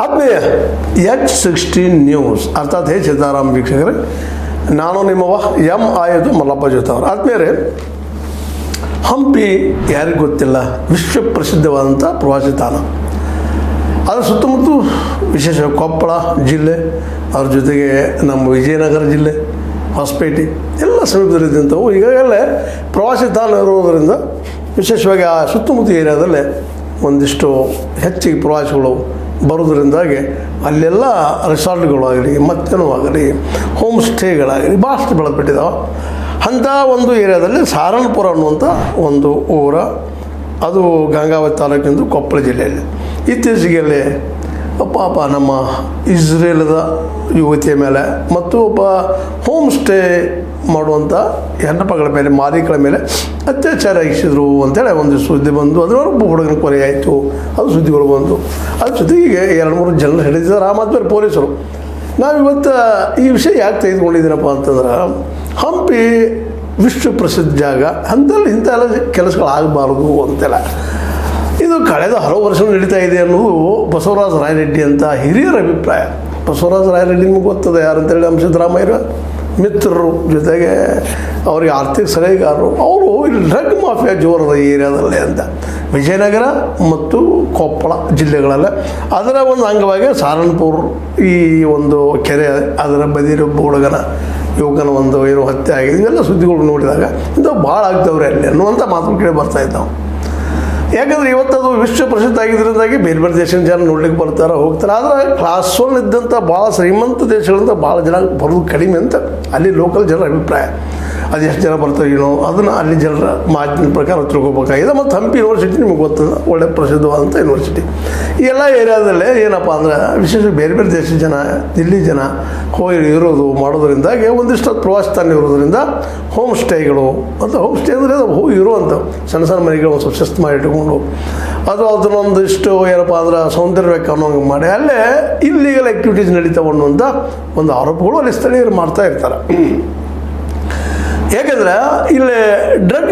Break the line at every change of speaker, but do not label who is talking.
ಆತ್ಮೀಯ H16 news ಅರ್ಥಾತ್ ಹೇ ಸಿದ್ದಾರಾಮ್ ವೀಕ್ಷಕರೇ, ನಾನು ನಿಮ್ಮವ ಎಂ ಆಯದು ಮಲ್ಲಪ್ಪ ಜೊತೆ ಅವರು. ಆತ್ಮೀಯರೇ, ಹಂಪಿ ಯಾರಿಗೂ ಗೊತ್ತಿಲ್ಲ, ವಿಶ್ವ ಪ್ರಸಿದ್ಧವಾದಂಥ ಪ್ರವಾಸಿ ತಾಣ. ಅದರ ಸುತ್ತಮುತ್ತ ವಿಶೇಷ ಕೊಪ್ಪಳ ಜಿಲ್ಲೆ, ಅವ್ರ ಜೊತೆಗೆ ನಮ್ಮ ವಿಜಯನಗರ ಜಿಲ್ಲೆ, ಹೊಸಪೇಟೆ ಎಲ್ಲ ಸಮೀಪದಲ್ಲಿದ್ದಂಥವು ಈಗಾಗಲೇ ಪ್ರವಾಸಿ ತಾಣ ಇರುವುದರಿಂದ ವಿಶೇಷವಾಗಿ ಆ ಸುತ್ತಮುತ್ತ ಏರಿಯಾದಲ್ಲೇ ಒಂದಿಷ್ಟು ಹೆಚ್ಚಿಗೆ ಪ್ರವಾಸಿಗಳು ಬರೋದ್ರಿಂದಾಗಿ ಅಲ್ಲೆಲ್ಲ ರೆಸಾರ್ಟ್ಗಳಾಗಲಿ ಮತ್ತೇನೂ ಆಗಲಿ ಹೋಮ್ ಸ್ಟೇಗಳಾಗಲಿ ಭಾಳಷ್ಟು ಬೆಳೆದ್ಬಿಟ್ಟಿದ್ದಾವೆ. ಅಂಥ ಒಂದು ಏರಿಯಾದಲ್ಲಿ ಸಾರಣಪುರ ಅನ್ನುವಂಥ ಒಂದು ಊರ, ಅದು ಗಂಗಾವತಿ ತಾಲೂಕಿನಿಂದ ಕೊಪ್ಪಳ ಜಿಲ್ಲೆಯಲ್ಲಿ. ಇತ್ತೀಚೆಗೆ ಪಾಪ ನಮ್ಮ ಇಸ್ರೇಲದ ಯುವತಿಯ ಮೇಲೆ ಮತ್ತು ಒಬ್ಬ ಹೋಮ್ ಸ್ಟೇ ಮಾಡುವಂಥ ಹೆಣ್ಣುಮಕ್ಕಳ ಮೇಲೆ, ಮಾಲೀಕರ ಮೇಲೆ ಅತ್ಯಾಚಾರ ಇಸಿದ್ರು ಅಂತೇಳಿ ಒಂದು ಸುದ್ದಿ ಬಂದು ಅದರೊಳಗೆ ಹುಡುಗನ ಕೊಲೆ ಆಯಿತು, ಅದು ಸುದ್ದಿಗಳು ಬಂದು ಅದ್ರ ಜೊತೆಗೆ 2-3 ಜನರು ಹಿಡಿದಿದ್ದಾರೆ. ಆ ಮಾತ್ರ ಪೊಲೀಸರು. ನಾವಿವತ್ತು ಈ ವಿಷಯ ಯಾಕೆ ತೆಗೆದುಕೊಂಡಿದ್ದೀನಪ್ಪ ಅಂತಂದ್ರೆ, ಹಂಪಿ ವಿಶ್ವ ಪ್ರಸಿದ್ಧ ಜಾಗ, ಅಂಥಲ್ಲಿ ಇಂಥ ಎಲ್ಲ ಕೆಲಸಗಳಾಗಬಾರ್ದು ಅಂತೆಲ್ಲ ಇದು ಕಳೆದ ಹಲವು ವರ್ಷಗಳು ನಡೀತಾ ಇದೆ ಅನ್ನೋದು ಬಸವರಾಜ ರಾಯರೆಡ್ಡಿ ಅಂತ ಹಿರಿಯರ ಅಭಿಪ್ರಾಯ. ಬಸವರಾಜ ರಾಯರೆಡ್ಡಿ ನಿಮಗೆ ಗೊತ್ತದೆ ಯಾರಂತೇಳಿ, ನಮ್ಮ ಸಿದ್ದರಾಮಯ್ಯರ ಮಿತ್ರರು, ಜೊತೆಗೆ ಅವರಿಗೆ ಆರ್ಥಿಕ ಸಲಹೆಗಾರರು. ಅವರು ಇಲ್ಲಿ ಡ್ರಗ್ ಮಾಫಿಯಾ ಜೋರದ ಏರಿಯಾದಲ್ಲೇ ಅಂತ ವಿಜಯನಗರ ಮತ್ತು ಕೊಪ್ಪಳ ಜಿಲ್ಲೆಗಳಲ್ಲೇ. ಅದರ ಒಂದು ಅಂಗವಾಗಿ ಸಾರಣಪುರ ಈ ಒಂದು ಕೆರೆ, ಅದರ ಬದಿರೊಬ್ಬ ಹುಡುಗನ ಯುವಕನ ಒಂದು ಏನೋ ಹತ್ಯೆ ಆಗಿದೆ. ಇವೆಲ್ಲ ಸುದ್ದಿಗಳು ನೋಡಿದಾಗ ಇಂಥವು ಭಾಳ ಆಗ್ತವ್ರೆ ಅಲ್ಲಿ ಅನ್ನುವಂಥ ಮಾತು ಕೇಳಿ ಬರ್ತಾ ಇದ್ದಾವೆ. ಯಾಕಂದರೆ ಇವತ್ತದು ವಿಶ್ವ ಪ್ರಸಿದ್ಧ ಆಗಿದ್ದರಿಂದಾಗಿ ಬೇರೆ ಬೇರೆ ದೇಶದ ಜನ ನೋಡ್ಲಿಕ್ಕೆ ಬರ್ತಾರೆ, ಹೋಗ್ತಾರೆ. ಆದರೆ ಕ್ಲಾಸ್ 1 ಇದ್ದಂಥ ಭಾಳ ಶ್ರೀಮಂತ ದೇಶಗಳಿಂದ ಭಾಳ ಜನ ಬರೋದು ಕಡಿಮೆ ಅಂತ ಅಲ್ಲಿ ಲೋಕಲ್ ಜನರ ಅಭಿಪ್ರಾಯ. ಅದು ಎಷ್ಟು ಜನ ಬರ್ತಾರೆ ಏನೋ ಅದನ್ನು ಅಲ್ಲಿ ಜನರ ಮಾತಿನ ಪ್ರಕಾರ ತಿಳ್ಕೊಬೇಕಾಗಿದೆ. ಮತ್ತು ಹಂಪಿ ಯೂನಿವರ್ಸಿಟಿ ನಿಮಗೆ ಗೊತ್ತದ, ಒಳ್ಳೆ ಪ್ರಸಿದ್ಧವಾದಂಥ ಯೂನಿವರ್ಸಿಟಿ. ಈ ಎಲ್ಲ ಏರಿಯಾದಲ್ಲೇ ಏನಪ್ಪ ಅಂದ್ರೆ ವಿಶೇಷ ಬೇರೆ ಬೇರೆ ದೇಶದ ಜನ, ದಿಲ್ಲಿ ಜನ ಹೋಗಿ ಇರೋದು ಮಾಡೋದ್ರಿಂದಾಗಿ ಒಂದಿಷ್ಟು ಪ್ರವಾಸಿ ತಾಣ ಇರೋದ್ರಿಂದ ಹೋಮ್ ಸ್ಟೇಗಳು ಮತ್ತು ಹೋಮ್ ಸ್ಟೇ ಅಂದರೆ ಅದು ಹೋಗಿ ಇರುವಂಥ ಸಣ್ಣ ಸಣ್ಣ ಮನೆಗಳು ಒಂದು ಸ್ವಲ್ಪ ಶಿಸ್ತು ಮಾಡಿ ಇಟ್ಕೊಂಡು ಅದು ಅದನ್ನೊಂದಿಷ್ಟು ಏನಪ್ಪ ಅಂದ್ರೆ ಸೌಂದರ್ಯಕ್ಕೆ ಅನ್ನೋಂಗೆ ಮಾಡಿ ಅಲ್ಲೇ ಇಲ್ಲೀಗಲ್ ಆ್ಯಕ್ಟಿವಿಟೀಸ್ ನಡೀತಾವೆ ಅನ್ನುವಂಥ ಒಂದು ಆರೋಪಗಳು ಅಲ್ಲಿ ಸ್ಥಳೀಯರು ಮಾಡ್ತಾ ಇರ್ತಾರೆ. ಯಾಕೆಂದರೆ ಇಲ್ಲಿ ಡ್ರಗ್